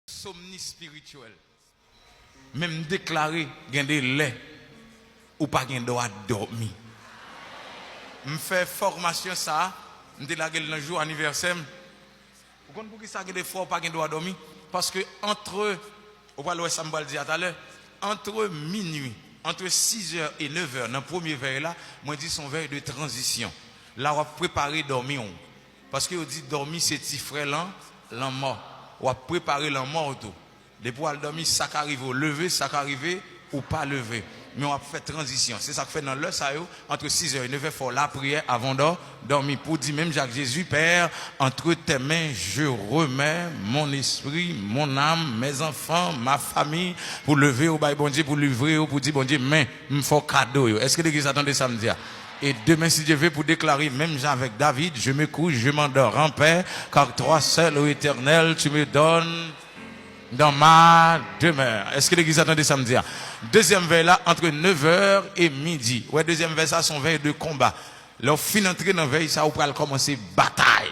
Somni spirituel. Même déclaré gain de lait ou pas gain droit dormir. Me fait formation ça, me la dans le jour anniversaire. Vous comprenez pour qui ça gain des fois pas gain droit dormir parce que entre on va le ça me dire tout à l'heure entre minuit, entre 6h et 9h dans le premier veille là, moi dit son veille de transition. Là on va préparer dormir parce que on dit dormir c'est petit frère là, l'en mort. On va préparer l'en mort tout. Depuis on dormir ça arrive au lever, ça arrive ou pas lever. Mais on va faire transition. C'est ça que fait dans l'heure ça entre 6h et 9h faut la prière avant de dormir pour dire même Jacques Jésus Père, entre tes mains je remets mon esprit, mon âme, mes enfants, ma famille pour lever au bail bon Dieu pour livrer pour dire bon Dieu mais me faut cadeau. Est-ce que l'église attendait samedi? Et demain, si Dieu veut, pour déclarer, même avec David, je me couche, je m'endors en paix, car toi seul, ô Éternel, tu me donnes dans ma demeure. Est-ce que l'église attendait samedi? Deuxième veille là, entre 9h et midi. Ouais, deuxième veille, ça, son veille de combat. Leur fin entrer dans la veille, ça, vous pouvez commencer bataille.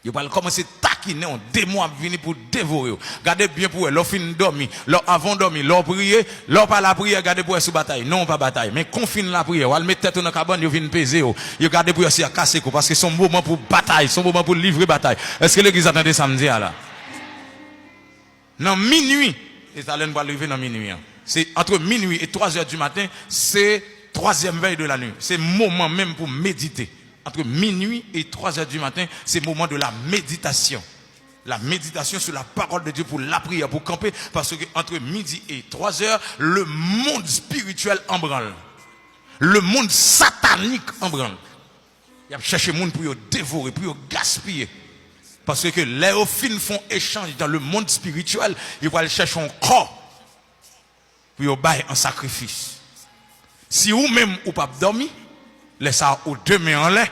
Vous pouvez commencer taquiner, un démon à venir pour dévorer. Gardez bien pour eux, leur fin dormir, leur avant dormir, leur prier, leur pas la prière, gardez pour eux sous bataille. Non, pas bataille, mais confine la prière. Ou mettre tête dans la cabane, ils viennent peser. Vous gardez pour eux aussi à casser, parce que c'est un moment pour bataille, c'est un moment pour livrer bataille. Est-ce que l'église attendait samedi là? Non, minuit, les talents vont lever dans minuit. C'est entre minuit et 3h du matin, c'est troisième veille de la nuit. C'est moment même pour méditer. Entre minuit et 3h du matin, c'est le moment de la méditation. La méditation sur la parole de Dieu pour la prière, pour camper. Parce que entre midi et 3h, le monde spirituel en branle. Le monde satanique en branle. Il y a cherché le monde pour le dévorer, pour le gaspiller. Parce que les ophines font échange dans le monde spirituel, ils vont aller chercher un corps pour le bailler en sacrifice. Si vous même ou pas dormir, laissez ça aux deux mains en l'air,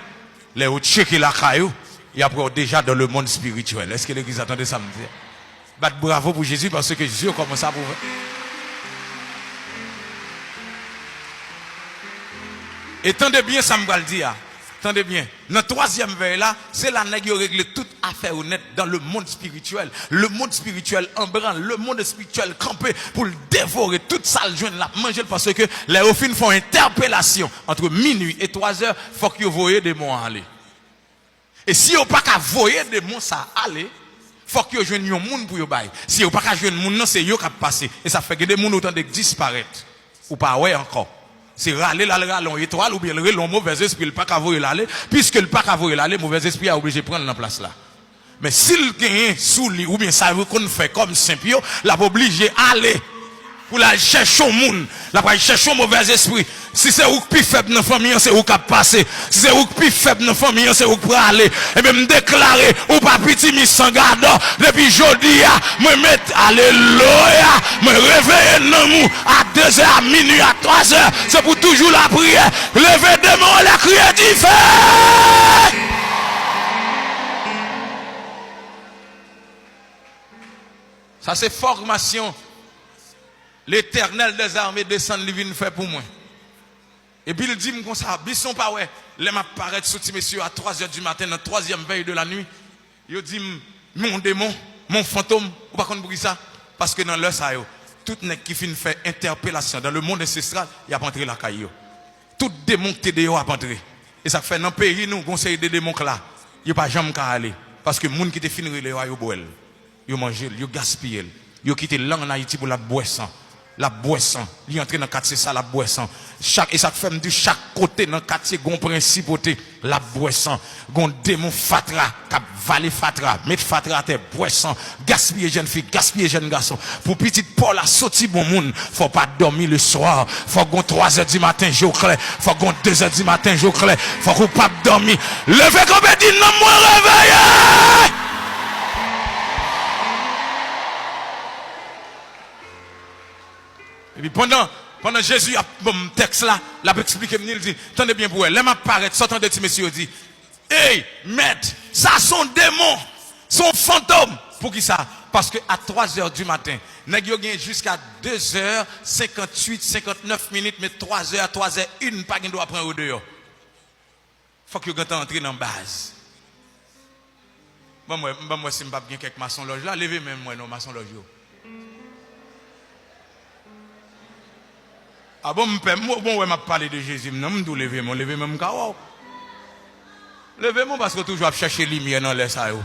les ou checker la caillou, et après déjà dans le monde spirituel. Est-ce que l'église attendait ça me dire? Bat bravo pour Jésus parce que Jésus commence à pour. Et tendez bien ça me va le dire. Attendez bien, dans la troisième veille là, c'est la nègre qui règle toute affaire honnête dans le monde spirituel. Le monde spirituel en branle, le monde spirituel campé pour le dévorer, toute ça le joindre, la manger parce que les ophines font interpellation entre minuit et 3h, faut qu'ils voient des mots aller. Et si vous pas qu'à voyer des mots ça aller, faut qu'ils joignent un monde pour yo bail. Si vous pas qu'à joindre monde non c'est yo qui passer et ça fait que des monde autant de disparaître ou pas ouais encore. C'est râler là, le râlon étoile ou bien le râlon mauvais esprit, le pas qu'à voyer l'aller, puisque le pas qu'à voyer l'aller, mauvais esprit a obligé de prendre la place là. Mais s'il gagne sous lui, ou bien ça veut qu'on fait comme Saint-Pierre, la obligé aller pour la chercher au monde, la va chercher au mauvais esprit. Si c'est ou plus faible dans la famille, c'est où qui passer. Si c'est ou plus faible dans la famille, c'est où pour aller. Et même déclarer, ou pas petit mis sans garde, depuis aujourd'hui, me mettre, alléluia, me réveiller dans nous, à 2h, à minuit, à 3h, c'est pour toujours la prière. Levez des mains, la crier du feu. Ça c'est formation. L'Éternel des armées descend, il vient faire pour moi. Et puis il dit comme ça, bisson pas ouais, les m'a paraître sorti monsieur à 3h du matin, dans la troisième veille de la nuit. Il dit mon démon, mon fantôme, ou pas qu'on ça parce que dans l'heure ça yo, tout nèg qui fin faire interpellation dans le monde ancestral, il a pas entré la caillou. Tout démon qui dehors a pas entré. Et ça fait dans le pays nous conseil des démons là, il pas jamais qu'à aller parce que monde qui te fin relé yo boel. Yo manger, yo gaspiller. Yo quitté langue en Haïti pour la boisson. La boisson, il entre dans le quartier ça la boisson. Et ça fait de chaque côté dans le quartier gon principauté la boisson, gon démon fatra, cap valer fatra, mettre fatra terre boisson, gaspiller jeune fille, gaspiller jeune garçon. Pour petite Paul a sorti bon monde, faut pas dormir le soir, faut gon 3h du matin jour clair, faut gon 2h du matin jour clair, faut qu'on pas dormir. Levez comme dit non moi réveiller. Et puis pendant Jésus a bon texte là, l'a expliqué il dit, attendez bien pour elle, les m'apparaître sortant de petit monsieur dit, hey, maître, ça son démon, son fantôme. Pour qui ça? Parce que à 3h du matin, nèg yo gen jusqu'à 2h58, 59 minutes, mais 3h, 3h01, pas gen doit prendre au dehors. Faut que yo entrer dans base. moi si m'pas bien quelques maçons loge là, levez même moi non maçon loge yo. Ah bon ouais m'a parlé de Jésus, non m'dou lever mon lever même kawa. Levez moi parce que toujours chercher lumière dans les ça yo.